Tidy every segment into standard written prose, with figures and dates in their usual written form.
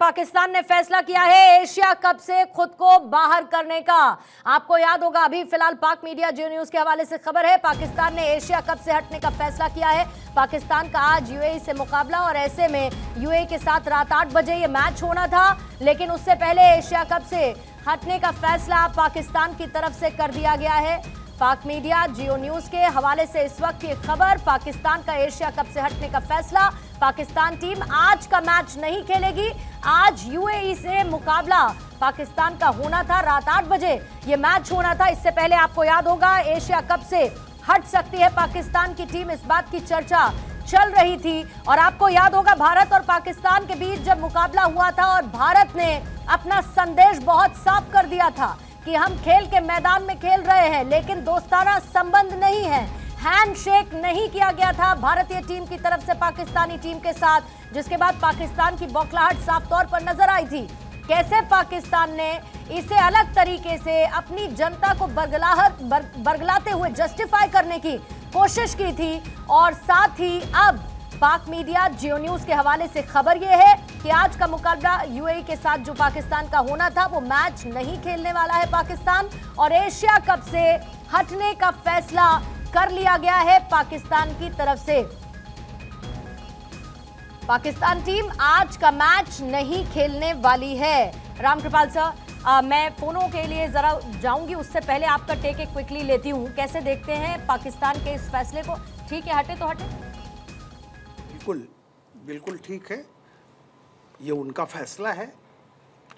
पाकिस्तान ने फैसला किया है एशिया कप से खुद को बाहर करने का। आपको याद होगा, अभी फिलहाल पाक मीडिया जियो न्यूज के हवाले से खबर है, पाकिस्तान ने एशिया कप से हटने का फैसला किया है। पाकिस्तान का आज यूएई से मुकाबला और ऐसे में यूएई के साथ रात 8 बजे ये मैच होना था, लेकिन उससे पहले एशिया कप से हटने का फैसला पाकिस्तान की तरफ से कर दिया गया है। पाक मीडिया जियो न्यूज के हवाले से इस वक्त ये खबर, पाकिस्तान का एशिया कप से हटने का फैसला। पाकिस्तान टीम आज का मैच नहीं खेलेगी। आज यूएई से मुकाबला पाकिस्तान का होना था, रात 8 बजे ये मैच होना था। इससे पहले आपको याद होगा एशिया कप से हट सकती है पाकिस्तान की टीम, इस बात की चर्चा चल रही थी। और आपको याद होगा भारत और पाकिस्तान के बीच जब मुकाबला हुआ था और भारत ने अपना संदेश बहुत साफ कर दिया था कि हम खेल के मैदान में खेल रहे हैं, लेकिन दोस्ताना संबंध नहीं है। हैंडशेक नहीं किया गया था भारतीय टीम की तरफ से पाकिस्तानी टीम के साथ, जिसके बाद पाकिस्तान की बौखलाहट साफ तौर पर नजर आई थी। कैसे पाकिस्तान ने इसे अलग तरीके से अपनी जनता को बरगलाते हुए जस्टिफाई करने की कोशिश की थी। और साथ ही अब पाक मीडिया जियो न्यूज के हवाले से खबर यह है कि आज का मुकाबला यूएई के साथ जो पाकिस्तान का होना था वो मैच नहीं खेलने वाला है पाकिस्तान, और एशिया कप से हटने का फैसला कर लिया गया है पाकिस्तान की तरफ से। पाकिस्तान टीम आज का मैच नहीं खेलने वाली है। रामकृपाल सर, मैं फोनों के लिए जरा जाऊंगी, उससे पहले आपका टेक एक क्विकली लेती हूं। कैसे देखते हैं पाकिस्तान के इस फैसले को? ठीक है, हटे तो हटे। बिल्कुल ठीक है, ये उनका फैसला है,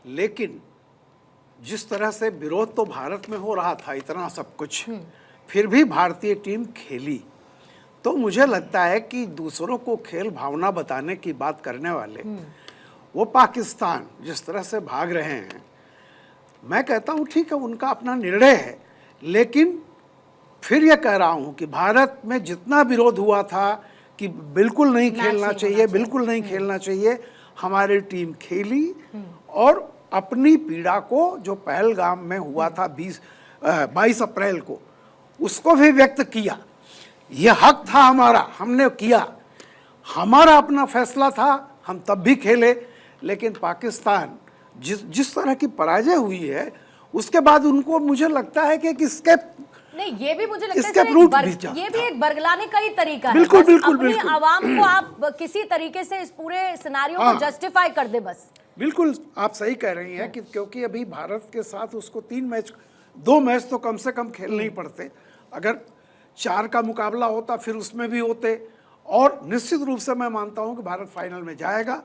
लेकिन जिस तरह से विरोध तो भारत में हो रहा था, इतना सब कुछ, फिर भी भारतीय टीम खेली, तो मुझे लगता है कि दूसरों को खेल भावना बताने की बात करने वाले वो पाकिस्तान जिस तरह से भाग रहे हैं, मैं कहता हूँ ठीक है, उनका अपना निर्णय है, लेकिन फिर यह कह रहा हूँ कि भारत में जितना विरोध हुआ था कि बिल्कुल नहीं खेलना चाहिए, बिल्कुल नहीं खेलना चाहिए, हमारी टीम खेली और अपनी पीड़ा को जो पहलगाम में हुआ था 22 अप्रैल को, उसको भी व्यक्त किया। यह हक था हमारा, हमने किया, हमारा अपना फैसला था, हम तब भी खेले। लेकिन पाकिस्तान जिस तरह की पराजय हुई है, उसके बाद उनको मुझे लगता है कि इसके नहीं, ये भी मुझे लगता है ये भी एक बरगलाने का ही तरीका है। अपनी आवाम को आप किसी तरीके से इस पूरे सिनेरियो को जस्टिफाई कर दे बस। बिल्कुल आप सही कह रही हैं कि क्योंकि अभी भारत के साथ उसको 2 मैच तो कम से कम खेलने ही पड़ते। अगर 4 का मुकाबला होता फिर उसमें भी होते, और निश्चित रूप से मैं मानता हूं कि भारत फाइनल में जाएगा,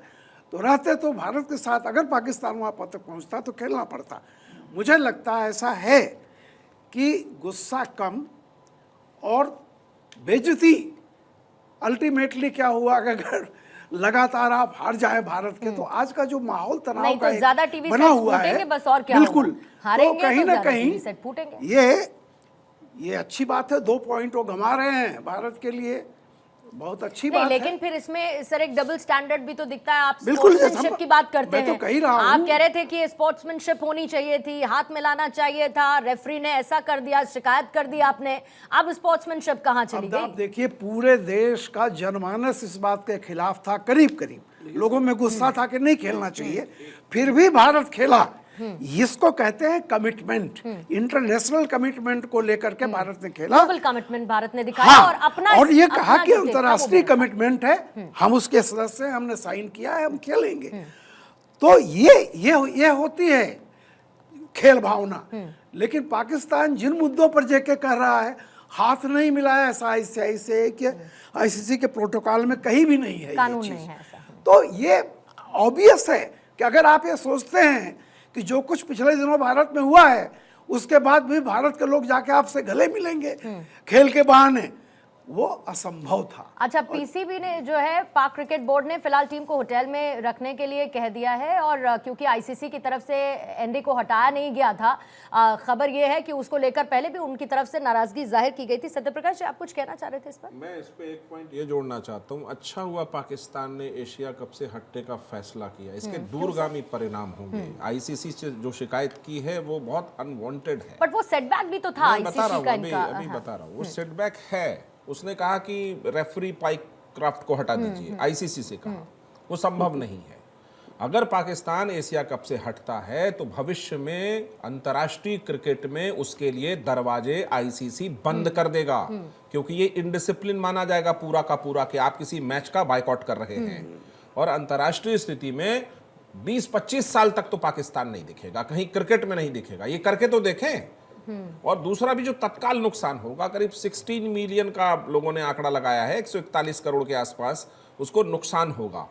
तो रहते तो भारत के साथ अगर पाकिस्तान वहां तक पहुंचता तो खेलना पड़ता। मुझे लगता है ऐसा है कि गुस्सा कम और बेइज्जती, अल्टीमेटली क्या हुआ कि अगर लगातार आप हार जाए भारत के, तो आज का जो माहौल तनाव का ज्यादा टीवी बना हुआ है, बस और क्या बिल्कुल, तो कहीं ना कहीं फूटेंगे। ये अच्छी बात है, 2 पॉइंट वो गंवा रहे हैं भारत के लिए, बहुत अच्छी बात है। लेकिन फिर इसमें सर एक डबल स्टैंडर्ड भी तो दिखता है। आप बिल्कुल स्पोर्ट्समैनशिप की बात करते हैं, तो कह रहा आप कह रहे थे कि स्पोर्ट्समैनशिप होनी चाहिए थी, हाथ मिलाना चाहिए था, रेफरी ने ऐसा कर दिया, शिकायत कर दी आपने, अब स्पोर्ट्समैनशिप कहाँ चली गई? आप देखिए, पूरे देश का जनमानस इस बात के खिलाफ था, करीब लोगों में गुस्सा था कि नहीं खेलना चाहिए, फिर भी भारत खेला। इसको कहते हैं कमिटमेंट, इंटरनेशनल कमिटमेंट को लेकर के भारत ने खेला, ग्लोबल कमिटमेंट भारत ने दिखाया। और अपना और ये कहा कि अंतर्राष्ट्रीय कमिटमेंट है, हम उसके सदस्य हैं, हमने साइन किया है, हम खेलेंगे। तो ये होती है खेल भावना। लेकिन पाकिस्तान जिन मुद्दों पर जेके कर रहा है, हाथ नहीं मिलाया ऐसा आईसीसी के प्रोटोकॉल में कहीं भी नहीं है, कानून नहीं है ऐसा। तो ये ऑब्वियस है कि अगर आप ये सोचते हैं कि जो कुछ पिछले दिनों भारत में हुआ है, उसके बाद भी भारत के लोग जाके आपसे गले मिलेंगे खेल के बहाने, वो असंभव था। अच्छा, पीसीबी ने जो है, पाक क्रिकेट बोर्ड ने फिलहाल टीम को होटल में रखने के लिए कह दिया है, और क्योंकि आईसीसी की तरफ से एनडी को हटाया नहीं गया था, खबर ये है कि उसको लेकर पहले भी उनकी तरफ से नाराजगी जाहिर की गई थी। सत्यप्रकाश, आप कुछ कहना चाह रहे थे इस पर? मैं इस पे एक पॉइंट ये जोड़ना चाहता हूँ, अच्छा हुआ पाकिस्तान ने एशिया कप से हटने का फैसला किया, इसके दूरगामी परिणाम होंगे। आईसीसी से जो शिकायत की है वो बहुत अनवांटेड है, बट वो सेटबैक भी तो था आईसीसी का इनका। अभी बता रहा हूँ, वो सेटबैक है। उसने कहा कि रेफरी पाइक क्राफ्ट को हटा दीजिए, आईसीसी से कहा, वो संभव नहीं है। अगर पाकिस्तान एशिया कप से हटता है तो भविष्य में अंतर्राष्ट्रीय क्रिकेट में उसके लिए दरवाजे आईसीसी बंद कर देगा, क्योंकि ये इनडिसिप्लिन माना जाएगा पूरा का पूरा कि आप किसी मैच का बायकॉट कर रहे हैं। और अंतर्राष्ट्रीय स्थिति में 20-25 साल तक तो पाकिस्तान नहीं दिखेगा, कहीं क्रिकेट में नहीं दिखेगा। ये करके तो देखें। और दूसरा भी जो तत्काल नुकसान होगा, करीब 16 मिलियन का लोगों ने आंकड़ा लगाया है, 141 करोड़ के आसपास उसको नुकसान होगा।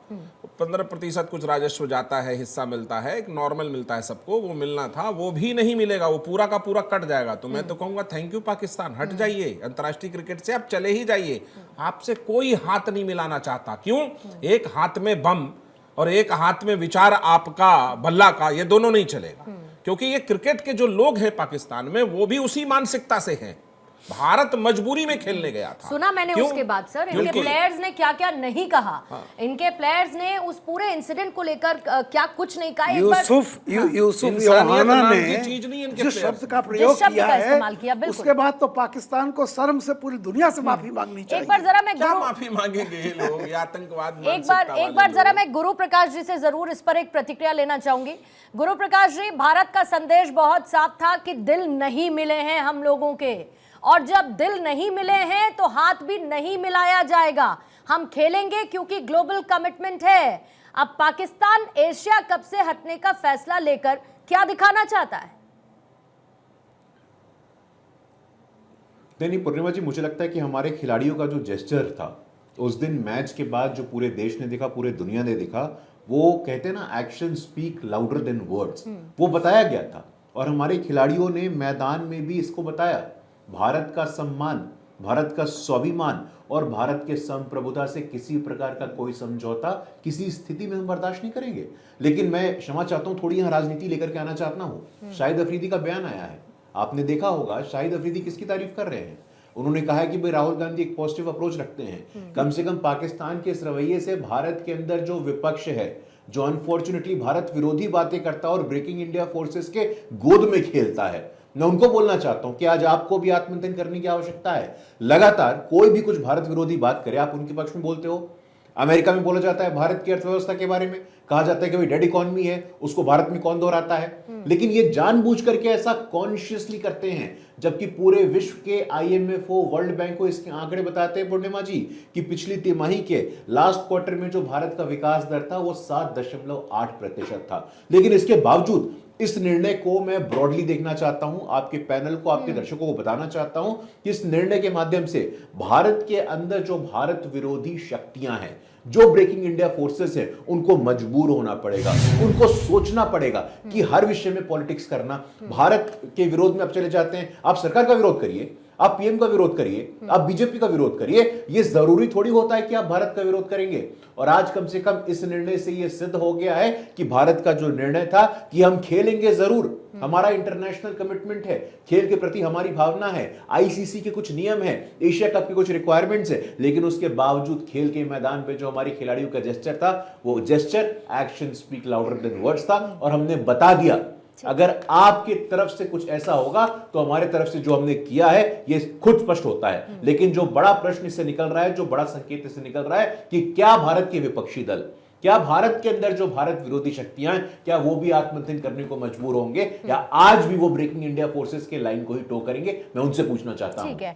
15% कुछ राजस्व जाता है, हिस्सा मिलता है, एक नॉर्मल मिलता है सबको, वो मिलना था वो भी नहीं मिलेगा, वो पूरा का पूरा कट जाएगा। तो मैं तो कहूंगा थैंक यू पाकिस्तान, हट जाइए अंतर्राष्ट्रीय क्रिकेट से, आप चले ही जाइए। आपसे कोई हाथ नहीं मिलाना चाहता। क्यों? एक हाथ में बम और एक हाथ में विचार आपका बल्ला का, ये दोनों नहीं चलेगा। क्योंकि ये क्रिकेट के जो लोग हैं पाकिस्तान में वो भी उसी मानसिकता से हैं। भारत मजबूरी में खेलने गया था। सुना मैंने उसके बाद सर, इनके प्लेयर्स ने क्या क्या नहीं कहा। इनके प्लेयर्स ने उस पूरे इंसिडेंट को लेकर क्या कुछ नहीं कहा। यूसुफ योहाना ने जिस शब्द का प्रयोग किया है, उसके बाद तो पाकिस्तान को शर्म से पूरी दुनिया से माफी मांगनी चाहिए। एक बार जरा मैं क्या माफी मांगेंगे ये लोग? ये आतंकवाद एक बार जरा मैं गुरु प्रकाश जी से जरूर इस पर एक प्रतिक्रिया लेना चाहूंगी। गुरु प्रकाश जी, भारत का संदेश बहुत साफ था कि दिल नहीं मिले हैं हम लोगों के, और जब दिल नहीं मिले हैं तो हाथ भी नहीं मिलाया जाएगा। हम खेलेंगे क्योंकि ग्लोबल कमिटमेंट है। अब पाकिस्तान एशिया कप से हटने का फैसला लेकर क्या दिखाना चाहता है? नहीं पूर्णिमा जी, मुझे लगता है कि हमारे खिलाड़ियों का जो जेस्चर था उस दिन मैच के बाद, जो पूरे देश ने देखा, पूरे दुनिया ने देखा, वो कहते हैं ना, action speak louder than words, वो बताया गया था। और हमारे खिलाड़ियों ने मैदान में भी इसको बताया। भारत का सम्मान, भारत का स्वाभिमान और भारत के संप्रभुता से किसी प्रकार का कोई समझौता किसी स्थिति में हम बर्दाश्त नहीं करेंगे। लेकिन मैं क्षमा चाहता हूं, थोड़ी यहां राजनीति लेकर के आना चाहता हूं। शाहिद अफरीदी का बयान आया है, आपने देखा होगा। शाहिद अफरीदी किसकी तारीफ कर रहे हैं? उन्होंने कहा है कि भाई राहुल गांधी एक पॉजिटिव अप्रोच रखते हैं। कम से कम पाकिस्तान के इस रवैये से भारत के अंदर जो विपक्ष है, जो अनफॉर्चुनेटली भारत विरोधी बातें करता है और ब्रेकिंग इंडिया फोर्सेस के गोद में खेलता है, मैं उनको बोलना चाहता हूं कि आज आपको भी आत्मचिंतन करने की आवश्यकता है। लगातार कोई भी कुछ भारत विरोधी बात करे, आप उनके पक्ष में बोलते हो। अमेरिका में बोला जाता है भारत की अर्थव्यवस्था के बारे में, कहा जाता है कि भाई डेड इकोनॉमी है, उसको भारत में कौन दोहराता है। लेकिन ये जानबूझ करके ऐसा कॉन्शियसली करते हैं, जबकि पूरे विश्व के IMF हो, वर्ल्ड बैंक हो, इसके आंकड़े बताते हैं पूर्णिमा जी कि पिछली तिमाही के लास्ट क्वार्टर में जो भारत का विकास दर था वो 7.8% था। लेकिन इसके बावजूद इस निर्णय को मैं ब्रॉडली देखना चाहता हूं, आपके पैनल को, आपके दर्शकों को बताना चाहता हूं कि इस निर्णय के माध्यम से भारत के अंदर जो भारत विरोधी शक्तियां हैं, जो ब्रेकिंग इंडिया फोर्सेस है, उनको मजबूर होना पड़ेगा, उनको सोचना पड़ेगा कि हर विषय में पॉलिटिक्स करना। भारत के विरोध में अब चले जाते हैं, आप सरकार का विरोध करिए, आप PM का विरोध करिए, आप बीजेपी का विरोध करिए, ये जरूरी थोड़ी होता है कि आप भारत का विरोध करेंगे। और आज कम से कम इस निर्णय से ये सिद्ध हो गया है कि भारत का जो निर्णय था कि हम खेलेंगे जरूर, हमारा इंटरनेशनल कमिटमेंट है, खेल के प्रति हमारी भावना है, ICC के कुछ नियम है, एशिया कप के कुछ रिक्वायरमेंट्स है, लेकिन उसके बावजूद खेल के मैदान पे जो हमारे खिलाड़ियों का जेस्चर था, वो gesture action speak louder than words था। और हमने बता दिया, अगर आपकी तरफ से कुछ ऐसा होगा तो हमारे तरफ से जो हमने किया है ये खुद स्पष्ट होता है। लेकिन जो बड़ा प्रश्न इससे निकल रहा है, जो बड़ा संकेत इससे निकल रहा है कि क्या भारत के विपक्षी दल, क्या भारत के अंदर जो भारत विरोधी शक्तियां हैं, क्या वो भी आत्मचिंतन करने को मजबूर होंगे, या आज भी वो ब्रेकिंग इंडिया फोर्सेस के लाइन को ही टो करेंगे? मैं उनसे पूछना चाहता हूं। ठीक है।